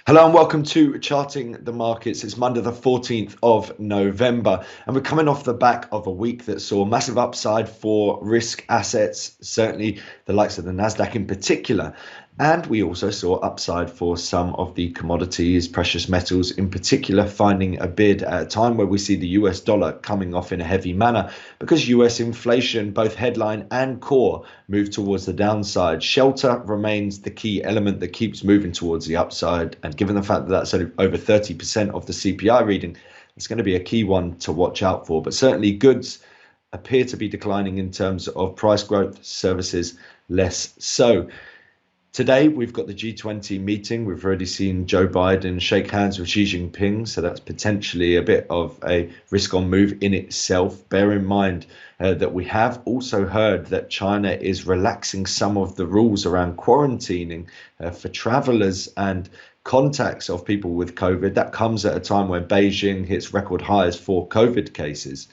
Hello and welcome to Charting the Markets. It's Monday the 14th of November and we're coming off the back of a week that saw massive upside for risk assets, certainly the likes of the Nasdaq in particular. And we also saw upside for some of the commodities, precious metals in particular, finding a bid at a time where we see the US dollar coming off in a heavy manner because US inflation, both headline and core, move towards the downside. Shelter remains the key element that keeps moving towards the upside. And given the fact that that's over 30% of the CPI reading, it's going to be a key one to watch out for. But certainly goods appear to be declining in terms of price growth, services less so. Today, we've got the G20 meeting. We've already seen Joe Biden shake hands with Xi Jinping, so that's potentially a bit of a risk-on move in itself. Bear in mind that we have also heard that China is relaxing some of the rules around quarantining for travelers and contacts of people with COVID. That comes at a time when Beijing hits record highs for COVID cases.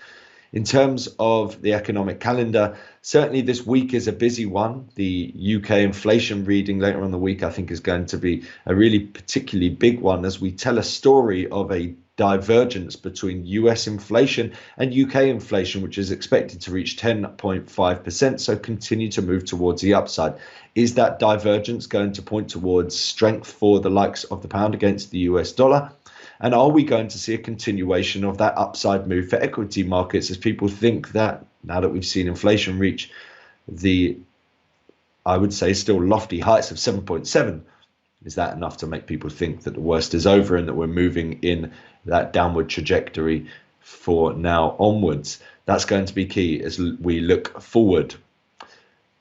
In terms of the economic calendar, certainly this week is a busy one. The UK inflation reading later on the week, I think, is going to be a really particularly big one as we tell a story of a divergence between US inflation and UK inflation, which is expected to reach 10.5%, so continue to move towards the upside. Is that divergence going to point towards strength for the likes of the pound against the US dollar? And are we going to see a continuation of that upside move for equity markets as people think that now that we've seen inflation reach the, I would say, still lofty heights of 7.7, is that enough to make people think that the worst is over and that we're moving in that downward trajectory for now onwards? That's going to be key as we look forward.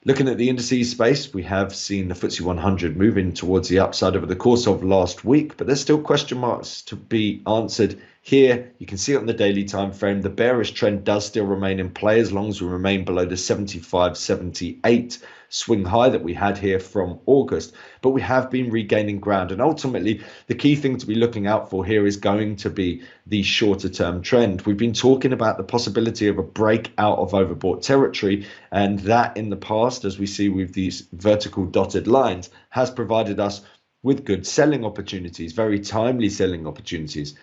Looking at the indices space, we have seen the FTSE 100 moving towards the upside over the course of last week, but there's still question marks to be answered here. You can see it on the daily time frame. The bearish trend does still remain in play as long as we remain below the 75.78 swing high that we had here from August, but we have been regaining ground. And ultimately, the key thing to be looking out for here is going to be the shorter term trend. We've been talking about the possibility of a break out of overbought territory, and that in the past, as we see with these vertical dotted lines, has provided us with good selling opportunities, very timely selling opportunities.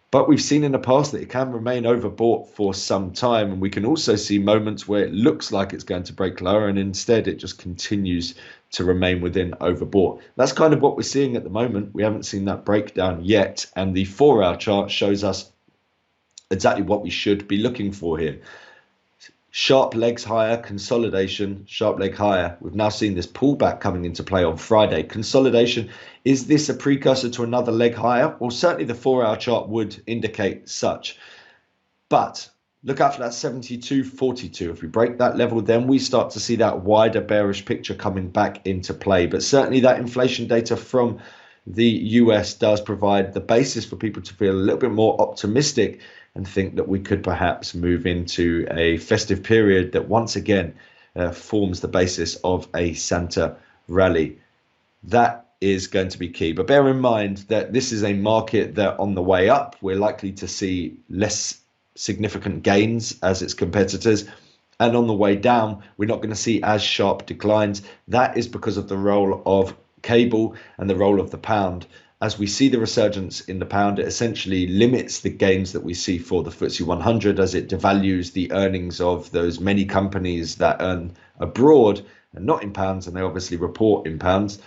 But we've seen in the past that it can remain overbought for some time, and we can also see moments where it looks like it's going to break lower and instead it just continues to remain within overbought. That's kind of what we're seeing at the moment. We haven't seen that breakdown yet, and the 4-hour chart shows us exactly what we should be looking for here. Sharp legs higher, consolidation, sharp leg higher. We've now seen this pullback coming into play on Friday. Consolidation, is this a precursor to another leg higher? Well, certainly the 4-hour chart would indicate such. But look out for that 72.42. If we break that level, then we start to see that wider bearish picture coming back into play. But certainly that inflation data from the US does provide the basis for people to feel a little bit more optimistic and think that we could perhaps move into a festive period that once again forms the basis of a Santa rally. That is going to be key. But bear in mind that this is a market that on the way up, we're likely to see less significant gains as its competitors. And on the way down, we're not going to see as sharp declines. That is because of the role of cable and the role of the pound. As we see the resurgence in the pound, it essentially limits the gains that we see for the FTSE 100 as it devalues the earnings of those many companies that earn abroad and not in pounds, and they obviously report in pounds.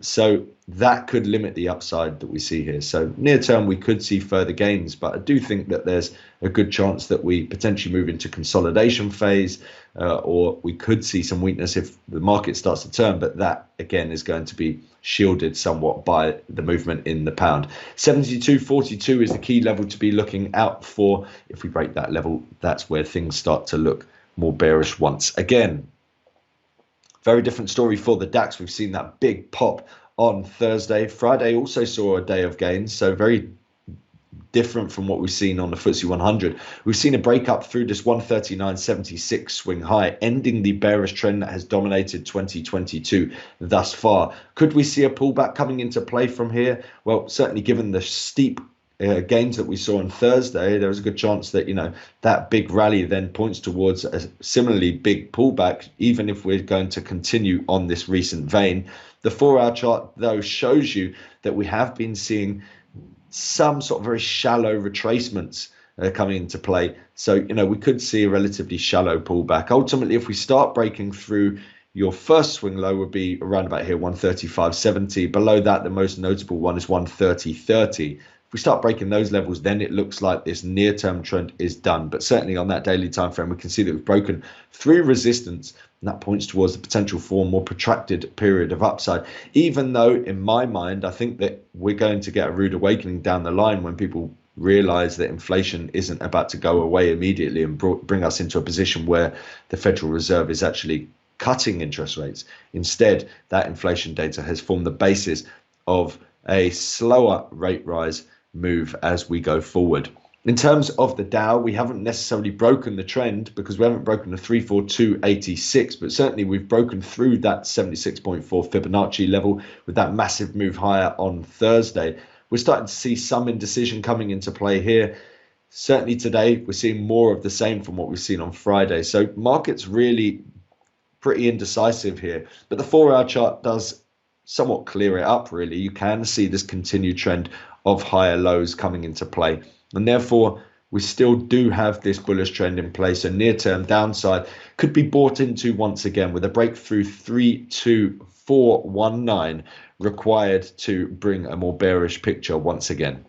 So that could limit the upside that we see here. So near term, we could see further gains, but I do think that there's a good chance that we potentially move into consolidation phase, or we could see some weakness if the market starts to turn. But that, again, is going to be shielded somewhat by the movement in the pound. 72.42 is the key level to be looking out for. If we break that level, that's where things start to look more bearish once again. Very different story for the DAX. We've seen that big pop on Thursday. Friday also saw a day of gains, so very different from what we've seen on the FTSE 100. We've seen a break up through this 139.76 swing high, ending the bearish trend that has dominated 2022 thus far. Could we see a pullback coming into play from here? Well, certainly given the steep gains that we saw on Thursday, there was a good chance that, you know, that big rally then points towards a similarly big pullback, even if we're going to continue on this recent vein. The 4-hour chart, though, shows you that we have been seeing some sort of very shallow retracements coming into play. So, you know, we could see a relatively shallow pullback. Ultimately, if we start breaking through, your first swing low would be around about here, 135.70. Below that, the most notable one is 130.30. If we start breaking those levels, then it looks like this near-term trend is done. But certainly on that daily time frame, we can see that we've broken through resistance, and that points towards the potential for a more protracted period of upside. Even though, in my mind, I think that we're going to get a rude awakening down the line when people realize that inflation isn't about to go away immediately and bring us into a position where the Federal Reserve is actually cutting interest rates. Instead, that inflation data has formed the basis of a slower rate rise move as we go forward. In terms of the Dow, we haven't necessarily broken the trend because we haven't broken the 342.86, but certainly we've broken through that 76.4 Fibonacci level with that massive move higher on Thursday. We're starting to see some indecision coming into play here. Certainly today, we're seeing more of the same from what we've seen on Friday. So markets really pretty indecisive here, but the 4-hour chart does somewhat clear it up. Really, you can see this continued trend of higher lows coming into play, and therefore we still do have this bullish trend in place. So near-term downside could be bought into once again with a breakthrough 32419 required to bring a more bearish picture once again.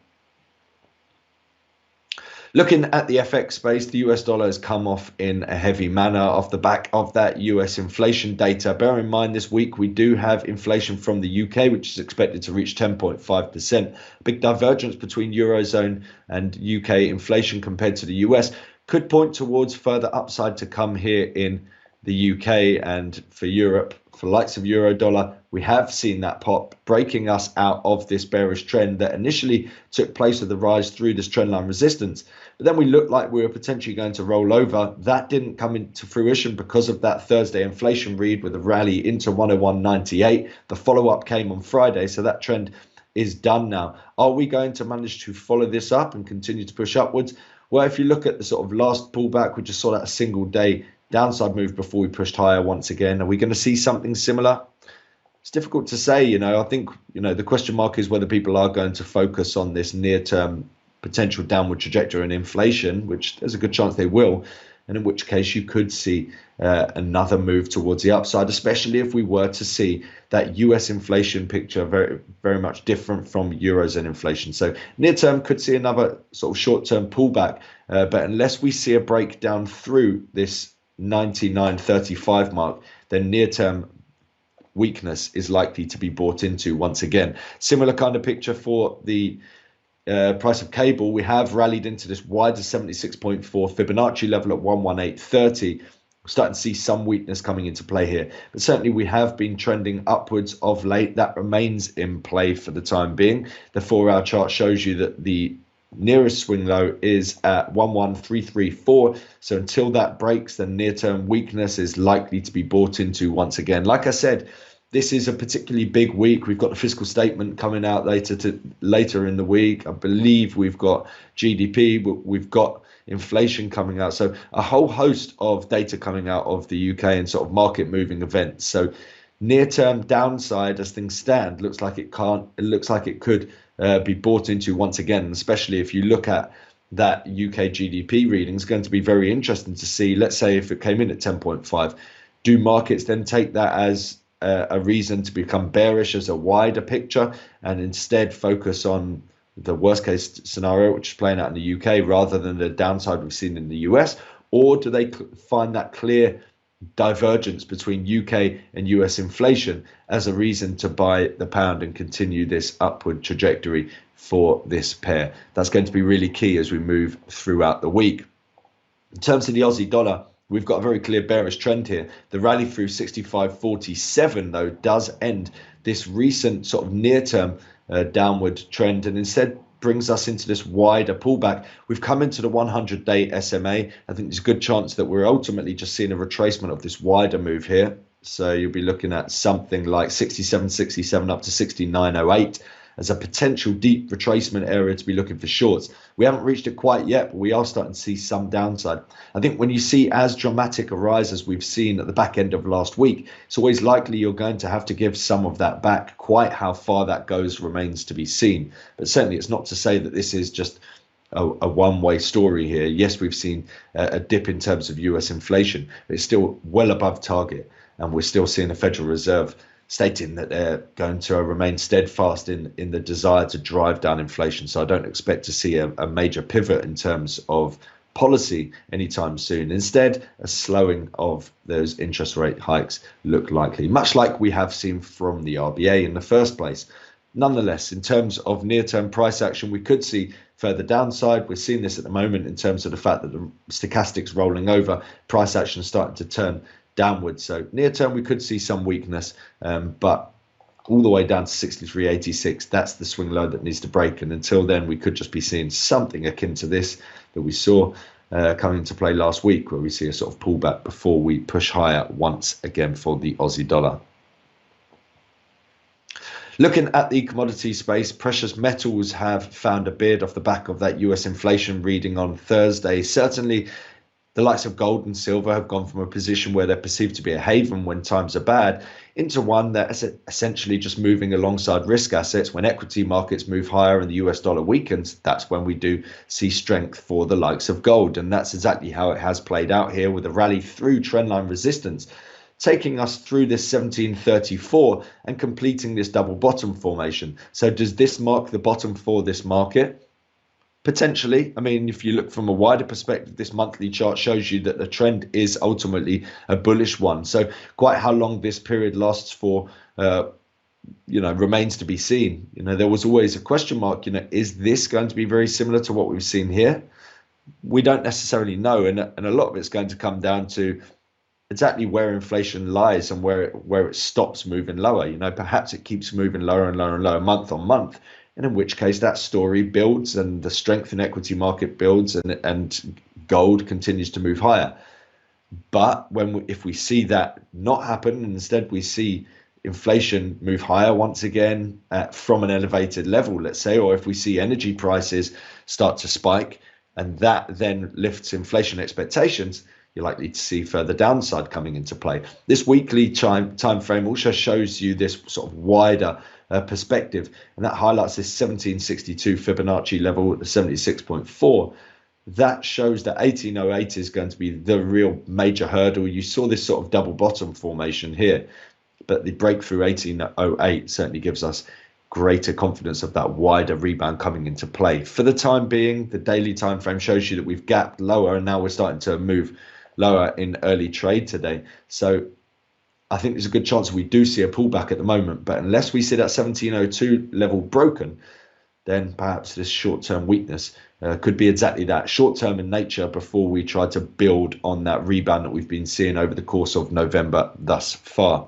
Looking at the FX space, the US dollar has come off in a heavy manner off the back of that US inflation data. Bear in mind, this week we do have inflation from the UK, which is expected to reach 10.5%. A big divergence between Eurozone and UK inflation compared to the US could point towards further upside to come here in the UK. And for Europe, for the likes of euro dollar, we have seen that pop, breaking us out of this bearish trend that initially took place with the rise through this trendline resistance. But then we looked like we were potentially going to roll over. That didn't come into fruition because of that Thursday inflation read with a rally into 101.98. The follow-up came on Friday, so that trend is done now. Are we going to manage to follow this up and continue to push upwards? Well, if you look at the sort of last pullback, we just saw that a single day downside move before we pushed higher once again. Are we going to see something similar? It's difficult to say. I think, the question mark is whether people are going to focus on this near-term potential downward trajectory in inflation, which there's a good chance they will, and in which case you could see another move towards the upside, especially if we were to see that US inflation picture very, very much different from Eurozone inflation. So near term could see another sort of short-term pullback, but unless we see a breakdown through this 99.35 mark, then near-term weakness is likely to be bought into once again. Similar kind of picture for the price of cable. We have rallied into this wider 76.4 Fibonacci level at 118.30. We're starting to see some weakness coming into play here, but certainly we have been trending upwards of late. That remains in play for the time being. The 4-hour chart shows you that the nearest swing low is at 11334. So until that breaks, then near-term weakness is likely to be bought into once again. Like I said, this is a particularly big week. We've got the fiscal statement coming out later in the week. I believe we've got GDP, we've got inflation coming out. So a whole host of data coming out of the UK and sort of market moving events. So near-term downside as things stand looks like it could be bought into once again, especially if you look at that UK GDP reading. It's going to be very interesting to see. Let's say if it came in at 10.5, do markets then take that as a reason to become bearish as a wider picture and instead focus on the worst case scenario, which is playing out in the UK, rather than the downside we've seen in the US? Or do they find that clear divergence between UK and US inflation as a reason to buy the pound and continue this upward trajectory for this pair? That's going to be really key as we move throughout the week. In terms of the Aussie dollar, we've got a very clear bearish trend here. The rally through 65.47 though does end this recent sort of near-term downward trend and instead brings us into this wider pullback. We've come into the 100-day SMA. I think there's a good chance that we're ultimately just seeing a retracement of this wider move here. So you'll be looking at something like 67.67 up to 69.08. as a potential deep retracement area to be looking for shorts. We haven't reached it quite yet, but we are starting to see some downside. I think when you see as dramatic a rise as we've seen at the back end of last week, it's always likely you're going to have to give some of that back. Quite how far that goes remains to be seen. But certainly it's not to say that this is just a one-way story here. Yes, we've seen a dip in terms of US inflation, but it's still well above target. And we're still seeing the Federal Reserve stating that they're going to remain steadfast in the desire to drive down inflation. So I don't expect to see a major pivot in terms of policy anytime soon. Instead, a slowing of those interest rate hikes look likely, much like we have seen from the RBA in the first place. Nonetheless, in terms of near-term price action, we could see further downside. We're seeing this at the moment in terms of the fact that the stochastic's rolling over, price action starting to turn downwards. So near term, we could see some weakness, but all the way down to 63.86, that's the swing low that needs to break. And until then, we could just be seeing something akin to this that we saw coming into play last week, where we see a sort of pullback before we push higher once again for the Aussie dollar. Looking at the commodity space, precious metals have found a bid off the back of that US inflation reading on Thursday. Certainly, the likes of gold and silver have gone from a position where they're perceived to be a haven when times are bad into one that's essentially just moving alongside risk assets. When equity markets move higher and the US dollar weakens, that's when we do see strength for the likes of gold. And that's exactly how it has played out here, with a rally through trendline resistance, taking us through this 1734 and completing this double bottom formation. So does this mark the bottom for this market? Potentially. I mean, if you look from a wider perspective, this monthly chart shows you that the trend is ultimately a bullish one. So quite how long this period lasts for, remains to be seen. There was always a question mark, is this going to be very similar to what we've seen here? We don't necessarily know. And a lot of it's going to come down to exactly where inflation lies and where it stops moving lower. Perhaps it keeps moving lower and lower and lower month on month, and in which case that story builds and the strength in equity market builds and gold continues to move higher. But if we see that not happen, and instead we see inflation move higher once again from an elevated level, let's say, or if we see energy prices start to spike and that then lifts inflation expectations, you're likely to see further downside coming into play. This weekly time frame also shows you this sort of wider perspective, and that highlights this 1762 Fibonacci level at the 76.4. That shows that 1808 is going to be the real major hurdle. You saw this sort of double bottom formation here, but the breakthrough 1808 certainly gives us greater confidence of that wider rebound coming into play. For the time being, the daily time frame shows you that we've gapped lower, and now we're starting to move lower in early trade today. So I think there's a good chance we do see a pullback at the moment, but unless we see that 1702 level broken, then perhaps this short-term weakness could be exactly that, short-term in nature, before we try to build on that rebound that we've been seeing over the course of November thus far.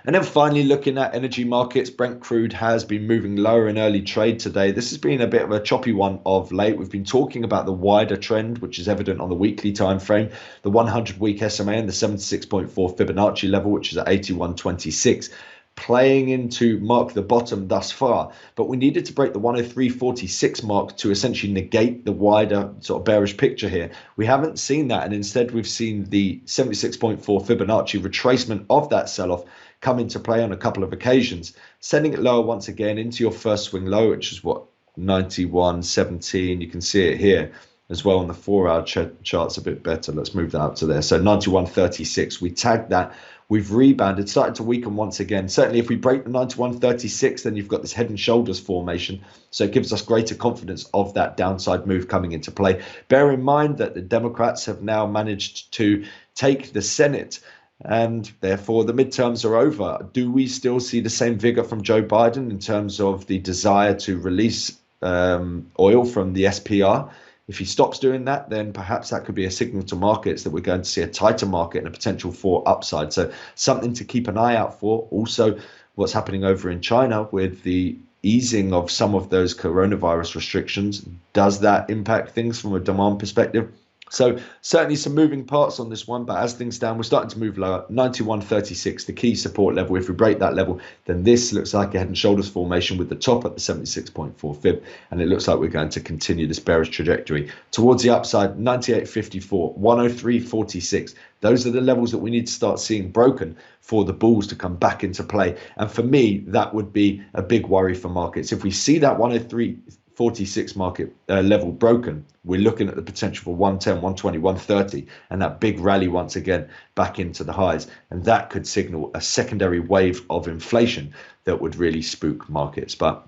And then finally, looking at energy markets, Brent crude has been moving lower in early trade today. This has been a bit of a choppy one of late. We've been talking about the wider trend, which is evident on the weekly time frame, the 100-week SMA and the 76.4 Fibonacci level, which is at 81.26, playing into mark the bottom thus far. But we needed to break the 103.46 mark to essentially negate the wider sort of bearish picture here. We haven't seen that, and instead we've seen the 76.4 Fibonacci retracement of that sell-off come into play on a couple of occasions, sending it lower once again into your first swing low, which is what, 91.17. You can see it here as well on the 4-hour charts a bit better. Let's move that up to there. So 91.36, we tagged that. We've rebounded, started to weaken once again. Certainly if we break the 91.36, then you've got this head and shoulders formation. So it gives us greater confidence of that downside move coming into play. Bear in mind that the Democrats have now managed to take the Senate, and therefore the midterms are over. Do we still see the same vigor from Joe Biden in terms of the desire to release oil from the SPR? If he stops doing that, then perhaps that could be a signal to markets that we're going to see a tighter market and a potential for upside. So something to keep an eye out for. Also, what's happening over in China with the easing of some of those coronavirus restrictions. Does that impact things from a demand perspective? So certainly some moving parts on this one, but as things stand, we're starting to move lower. 91.36, the key support level. If we break that level, then this looks like a head and shoulders formation with the top at the 76.4 fib, and it looks like we're going to continue this bearish trajectory towards the upside. 98.54, 103.46. Those are the levels that we need to start seeing broken for the bulls to come back into play. And for me, that would be a big worry for markets. If we see that 103.46 market level broken, we're looking at the potential for 110, 120, 130, and that big rally once again back into the highs. And that could signal a secondary wave of inflation that would really spook markets. But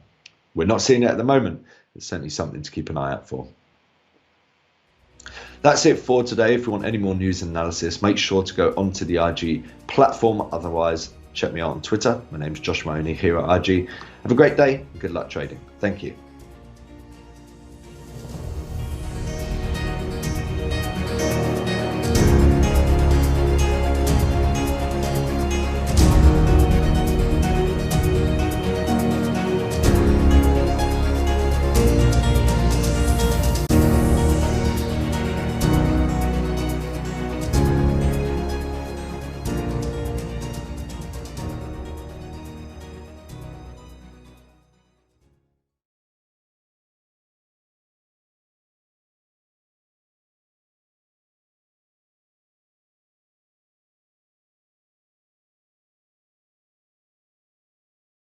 we're not seeing it at the moment. It's certainly something to keep an eye out for. That's it for today. If you want any more news and analysis, make sure to go onto the IG platform. Otherwise, check me out on Twitter. My name's Josh Mahoney here at IG. Have a great day. Good luck trading. Thank you.